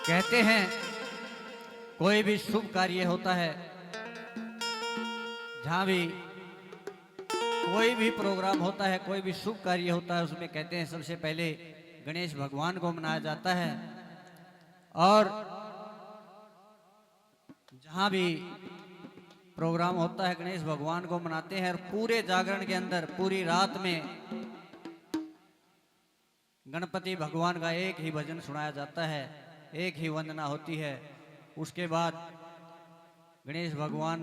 कहते हैं कोई भी शुभ कार्य होता है, जहाँ भी कोई भी प्रोग्राम होता है, कोई भी शुभ कार्य होता है, उसमें कहते हैं सबसे पहले गणेश भगवान को मनाया जाता है। और जहाँ भी प्रोग्राम होता है गणेश भगवान को मनाते हैं। और पूरे जागरण के अंदर पूरी रात में गणपति भगवान का एक ही भजन सुनाया जाता है, एक ही वंदना होती है। उसके बाद गणेश भगवान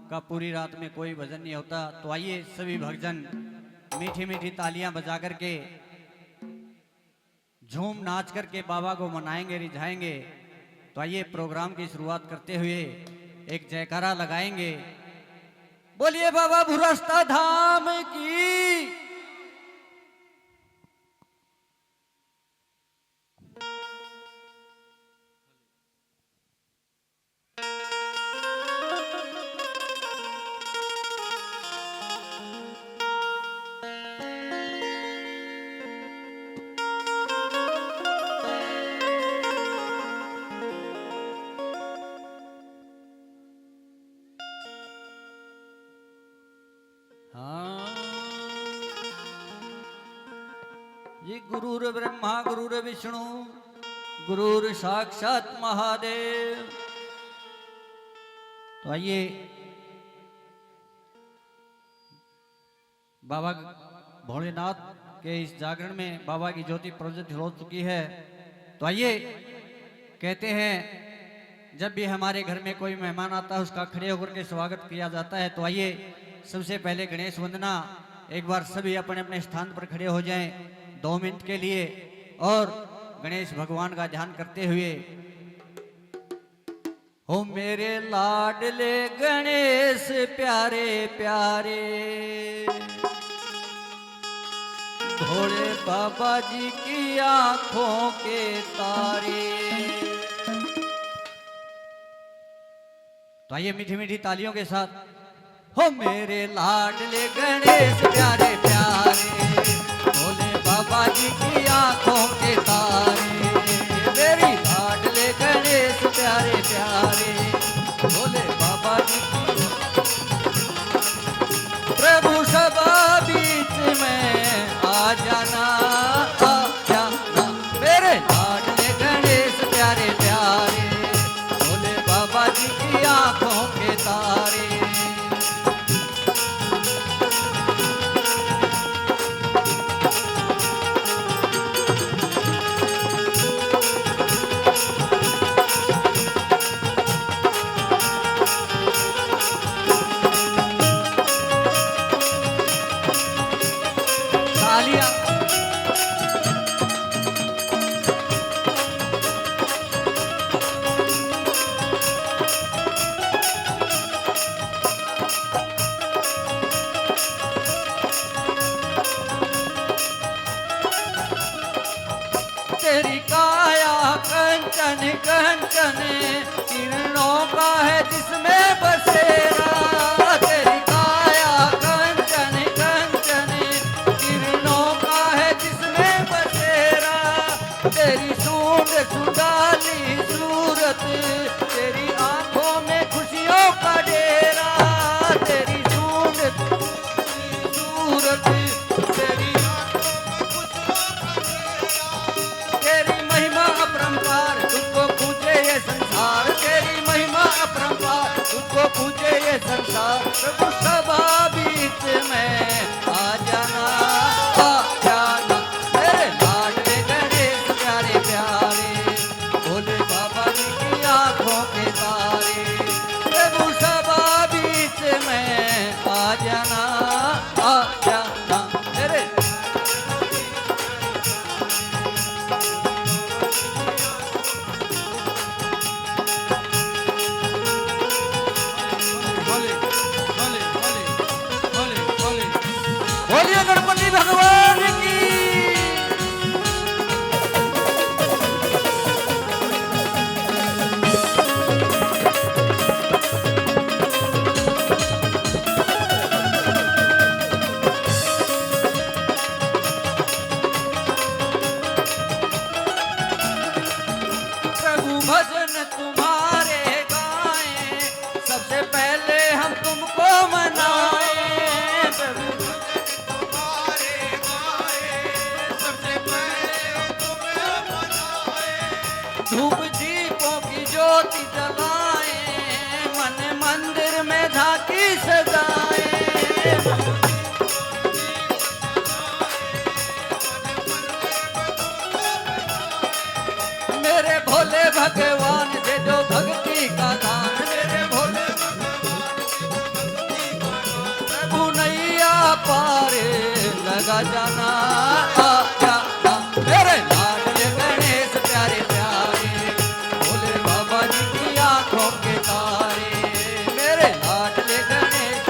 का पूरी रात में कोई भजन नहीं होता। तो आइए सभी भक्तजन मीठी मीठी तालियां बजा करके झूम नाच करके बाबा को मनाएंगे, रिझाएंगे। तो आइए प्रोग्राम की शुरुआत करते हुए एक जयकारा लगाएंगे। बोलिए बाबा भुरस्ता धाम की। ये गुरुर ब्रह्मा गुरुर विष्णु गुरुर साक्षात महादेव। तो आइए बाबा भोलेनाथ के इस जागरण में बाबा की ज्योति प्रज्वलित हो चुकी है। तो आइए, कहते हैं जब भी हमारे घर में कोई मेहमान आता है उसका खड़े होकर के स्वागत किया जाता है। तो आइए सबसे पहले गणेश वंदना, एक बार सभी अपने अपने स्थान पर खड़े हो जाएं 2 मिनट के लिए और गणेश भगवान का ध्यान करते हुए। हो मेरे लाडले गणेश प्यारे प्यारे, भोले बाबा जी की आंखों के तारे। तो आइए मीठी मीठी तालियों के साथ। हो मेरे लाडले गणेश प्यारे प्यारे, भोले बाबा जी की आंखों के तारे। मेरी लाडले गणेश प्यारे प्यारे, भोले बाबा जी की। प्रभु सभा बीच में आ जाना, आ जाना। मेरे लाडले गणेश प्यारे प्यारे, भोले बाबा जी की आंखों के तारे। तेरी काया कंचन कंचन, किरणों का है जिसमें बसेरा। तेरी काया कंचन कंचन, किरणों का है जिसमें बसेरा। तेरी सूंड सुडाली सूरत, तेरी आंखों में खुशियों का डेरा। तेरी सूंड सूरत, तेरी तुझको पूजे ये संसार। तेरी महिमा अपरंपार, तुझको पूजे ये संसार। प्रभु सभा बीच में आ जाना, आ जाना। मेरे लाडले गणेश प्यारे प्यारे, भोले बाबा जी की आंखों के तारे। प्रभु सभा बीच में आ जाना, आ जाना। मेरे बोलिए गणपति भगवान की। प्रभु भजन तुम्हारे गाएं, सबसे पहले हम तुमको मनाएं। प्रभु तुम्हारे गाए, सबसे पहले हम तुम्हें मनाए। धूप दीपों की ज्योति जलाएं, मन मंदिर में झांकी सजाएं। मेरे भोले भगवान दे दो भक्ति का दान, मेरे भोले प्रभु नैया पारे लगा जाना। आ जाना मेरे लाडले गणेश प्यारे प्यारे, भोले बाबा जी की आंखों के तारे। मेरे लाडले गणेश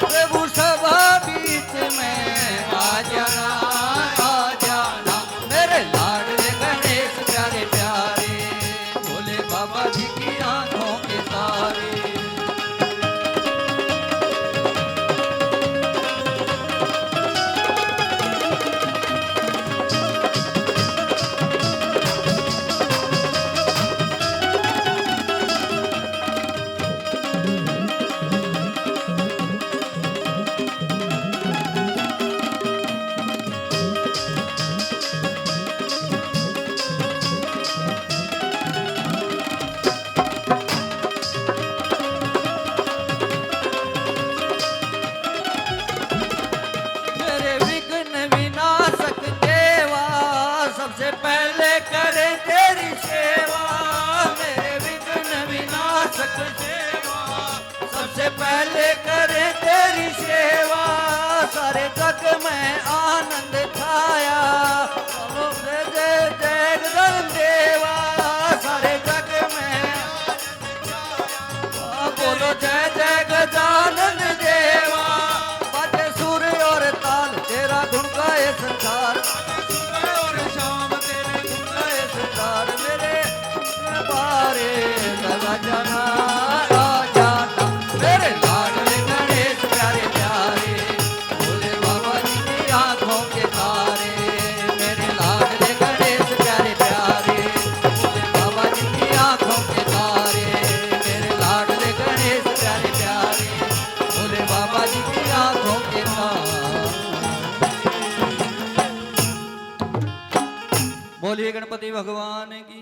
प्रभु सभा बीच में आ जाना, आ जाना मेरे लाडले गणेश प्यारे प्यारे, भोले बाबा जी की आंखों के तारे। मेरे विघ्न विनाशक देवा, सबसे पहले करे तेरी सेवा। मेरे विघ्न विनाशक देवा, सबसे पहले करे तेरी सेवा। सारे जग में आनंद छाया, बोलो जय जय जय गगन देवा। सारे जग में बोलो जय जय गजानन देवा। बाजे सुर और ताल तेरा गुण गाए संसार, और शाम तेरे गुण गाए संसार। मेरे बारे लगा जाना, आ जाना मेरे लाडले गणेश प्यारे प्यारे, भोले बाबा जी की आंखों के तारे। मेरे लाडले गणेश प्यारे प्यारे, भोले बाबा जी की आंखों के तारे। मेरे लाडले गणेश प्यारे प्यारे, भोले बाबा जी की आंखों के तारे। बोलिए गणपति भगवान की।